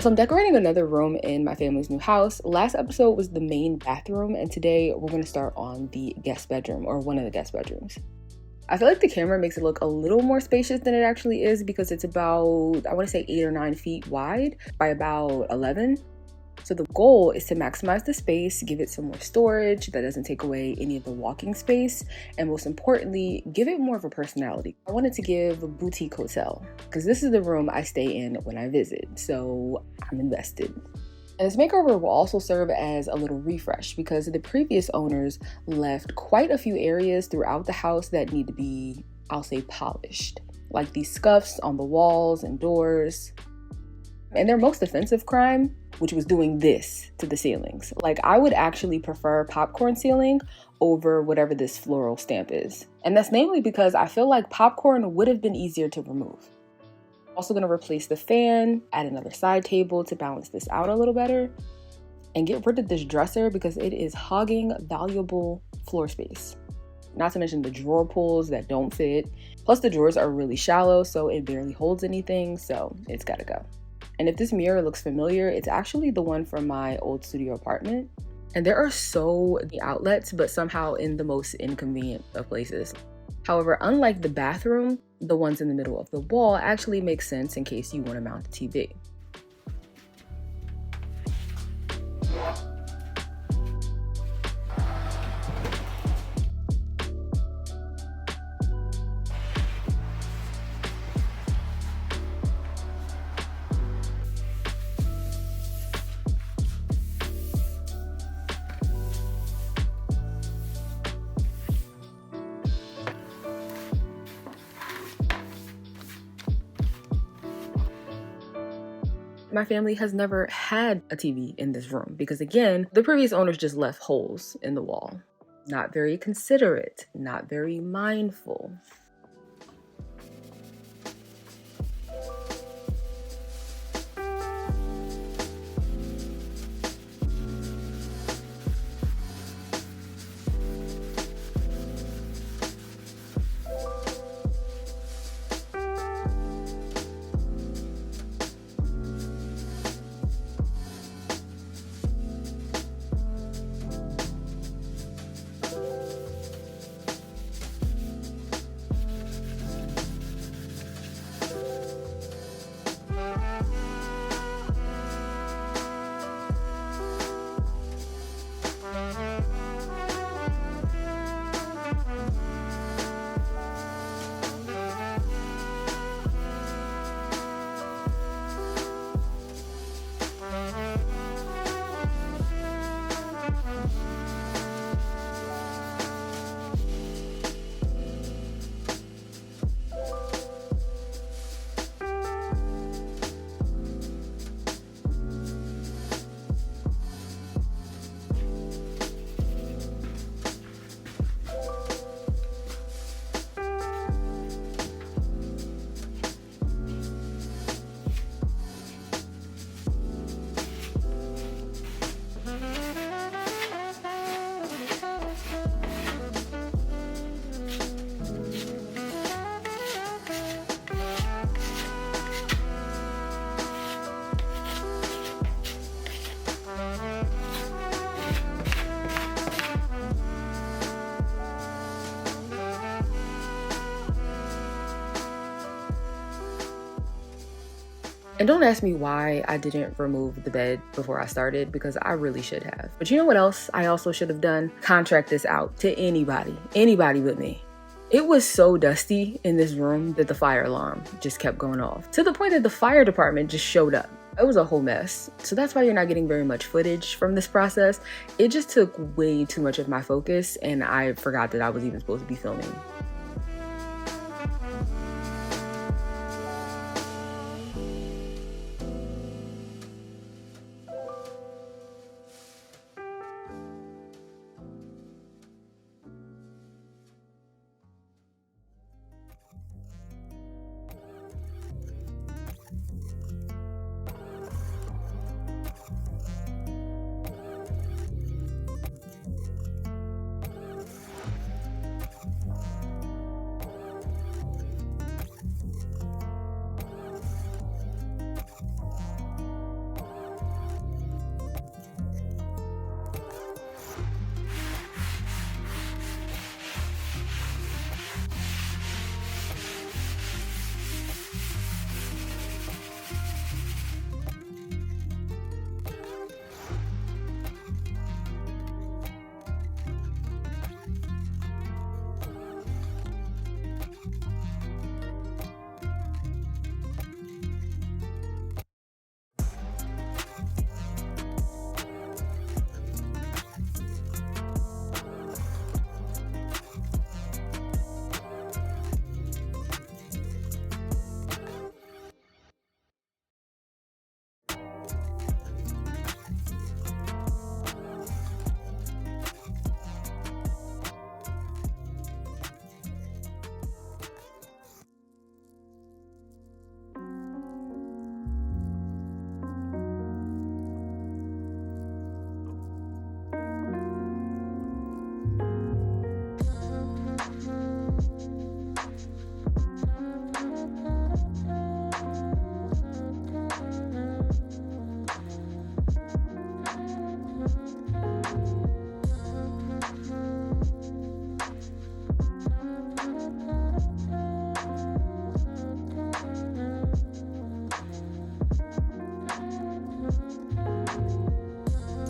So I'm decorating another room in my family's new house. Last episode was the main bathroom, and today we're going to start on the guest bedroom, or one of the guest bedrooms. I feel like the camera makes it look a little more spacious than it actually is because it's about, I want to say 8 or 9 feet wide by about 11. So the goal is to maximize the space, give it some more storage that doesn't take away any of the walking space, and most importantly, give it more of a personality. I wanted to give a boutique hotel because this is the room I stay in when I visit, so I'm invested. And this makeover will also serve as a little refresh because the previous owners left quite a few areas throughout the house that need to be, I'll say, polished, like these scuffs on the walls and doors. And their most offensive crime, which was doing this to the ceilings. Like, I would actually prefer popcorn ceiling over whatever this floral stamp is. And that's mainly because I feel like popcorn would have been easier to remove. Also going to replace the fan, add another side table to balance this out a little better, and get rid of this dresser because it is hogging valuable floor space. Not to mention the drawer pulls that don't fit. Plus the drawers are really shallow, so it barely holds anything, so it's gotta go. And if this mirror looks familiar, it's actually the one from my old studio apartment. And there are so many outlets, but somehow in the most inconvenient of places. However, unlike the bathroom, the ones in the middle of the wall actually make sense in case you want to mount a TV. My family has never had a TV in this room because, again, the previous owners just left holes in the wall. Not very considerate, not very mindful. And don't ask me why I didn't remove the bed before I started, because I really should have. But you know what else I also should have done? Contract this out to anybody but me. It was so dusty in this room that the fire alarm just kept going off, to the point that the fire department just showed up. It was a whole mess. So that's why you're not getting very much footage from this process. It just took way too much of my focus, and I forgot that I was even supposed to be filming.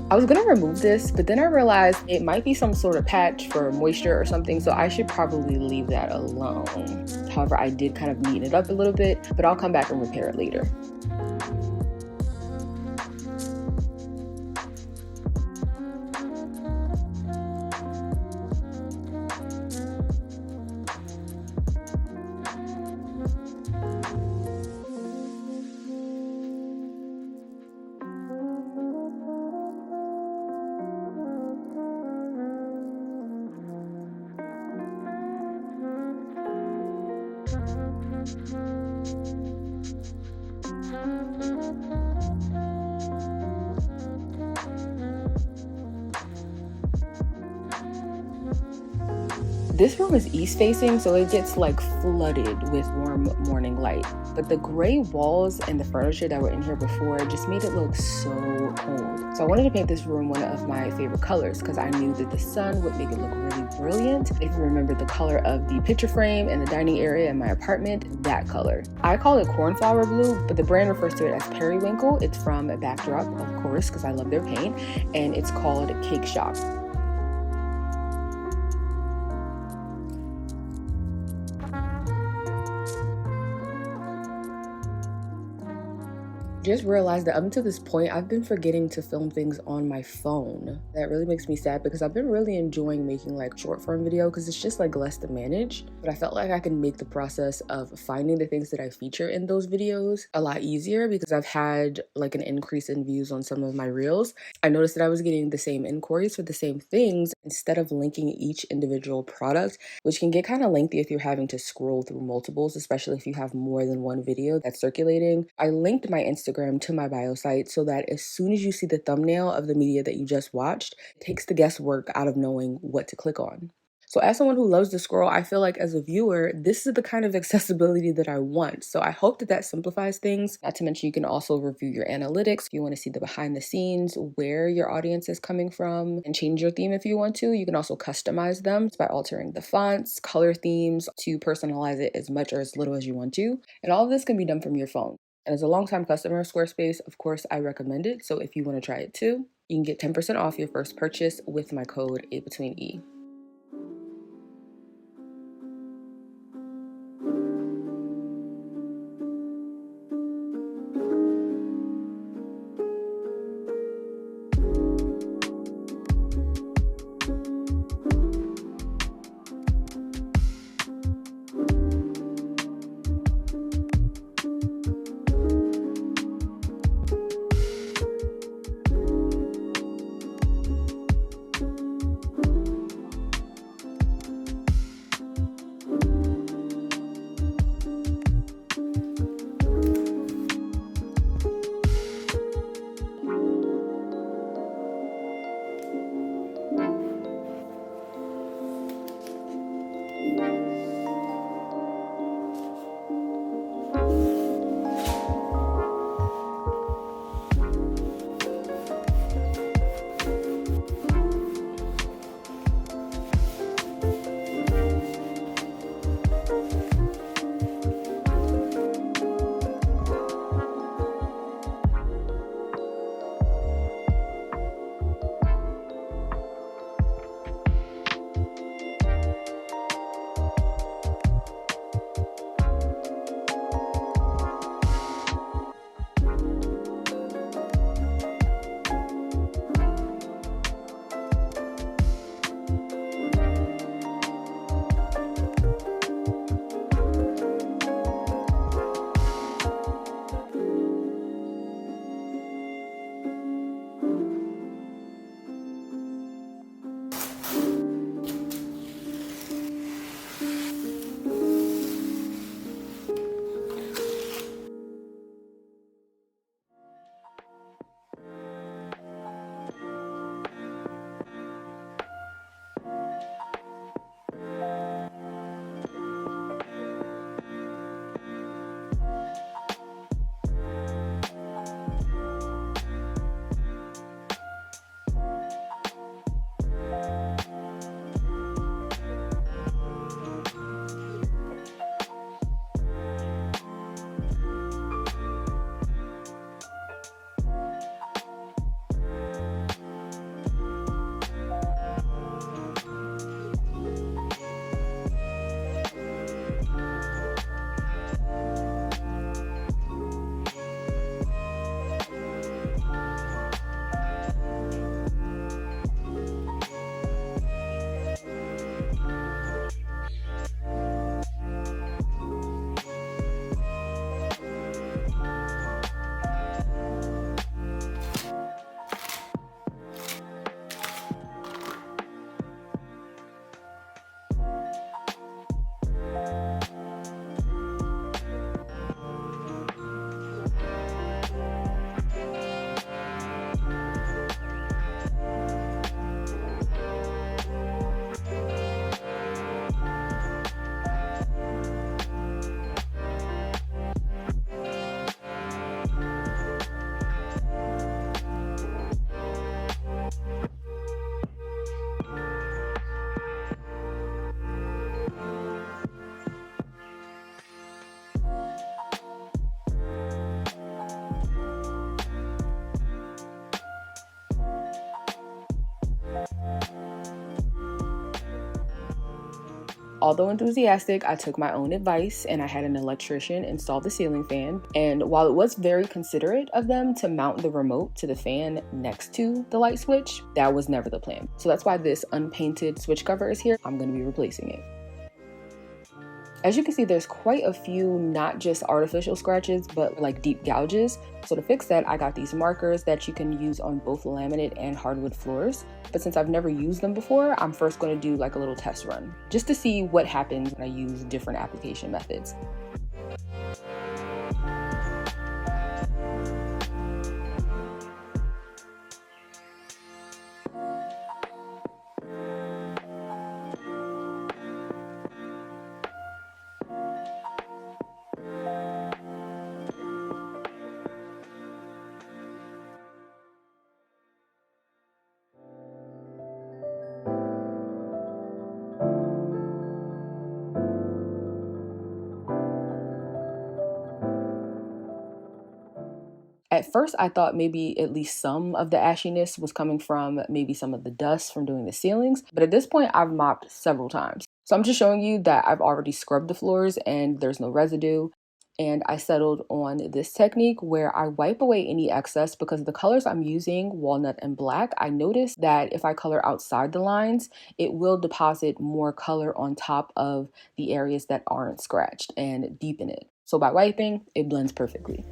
I was gonna remove this, but then I realized it might be some sort of patch for moisture or something, so I should probably leave that alone. However, I did kind of neaten it up a little bit, but I'll come back and repair it later. This room is east facing, so it gets like flooded with warm morning light. But the gray walls and the furniture that were in here before just made it look so cold. So I wanted to paint this room one of my favorite colors because I knew that the sun would make it look really brilliant. If you remember the color of the picture frame and the dining area in my apartment, that color. I call it cornflower blue, but the brand refers to it as periwinkle. It's from Backdrop, of course, because I love their paint, and it's called Cake Shop. Just realized that up until this point, I've been forgetting to film things on my phone. That really makes me sad because I've been really enjoying making like short form video because it's just like less to manage. But I felt like I can make the process of finding the things that I feature in those videos a lot easier because I've had like an increase in views on some of my reels. I noticed that I was getting the same inquiries for the same things instead of linking each individual product, which can get kind of lengthy if you're having to scroll through multiples, especially if you have more than one video that's circulating. I linked my Instagram to my bio site so that as soon as you see the thumbnail of the media that you just watched, it takes the guesswork out of knowing what to click on. So as someone who loves to scroll, I feel like as a viewer, this is the kind of accessibility that I want. So I hope that that simplifies things. Not to mention you can also review your analytics. If you want to see the behind the scenes, where your audience is coming from, and change your theme if you want to. You can also customize them by altering the fonts, color themes to personalize it as much or as little as you want to. And all of this can be done from your phone. And as a longtime customer of Squarespace, of course, I recommend it. So if you want to try it too, you can get 10% off your first purchase with my code abetweene. Although enthusiastic, I took my own advice and I had an electrician install the ceiling fan. And while it was very considerate of them to mount the remote to the fan next to the light switch, that was never the plan. So that's why this unpainted switch cover is here. I'm going to be replacing it. As you can see, there's quite a few not just artificial scratches, but like deep gouges. So to fix that, I got these markers that you can use on both laminate and hardwood floors. But since I've never used them before, I'm first going to do like a little test run just to see what happens when I use different application methods. At first, I thought maybe at least some of the ashiness was coming from maybe some of the dust from doing the ceilings, but at this point, I've mopped several times. So I'm just showing you that I've already scrubbed the floors and there's no residue. And I settled on this technique where I wipe away any excess because the colors I'm using, walnut and black, I noticed that if I color outside the lines, it will deposit more color on top of the areas that aren't scratched and deepen it. So by wiping, it blends perfectly.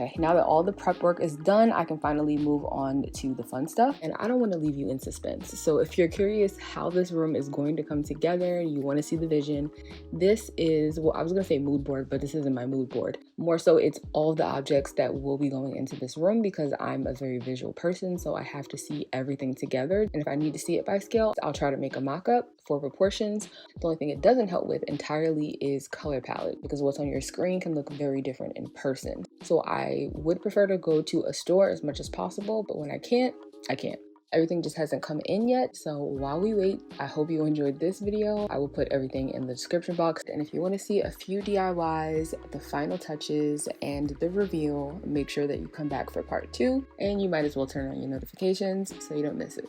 Okay, now that all the prep work is done, I can finally move on to the fun stuff, and I don't want to leave you in suspense. So if you're curious how this room is going to come together, you want to see the vision, this is, well, I was going to say mood board, but this isn't my mood board. More so, it's all the objects that will be going into this room because I'm a very visual person, so I have to see everything together. And if I need to see it by scale, I'll try to make a mock-up for proportions. The only thing it doesn't help with entirely is color palette, because what's on your screen can look very different in person. So I would prefer to go to a store as much as possible, but when I can't, I can't. Everything just hasn't come in yet, so while we wait, I hope you enjoyed this video. I will put everything in the description box, and if you want to see a few DIYs, the final touches, and the reveal, make sure that you come back for part 2, and you might as well turn on your notifications so you don't miss it.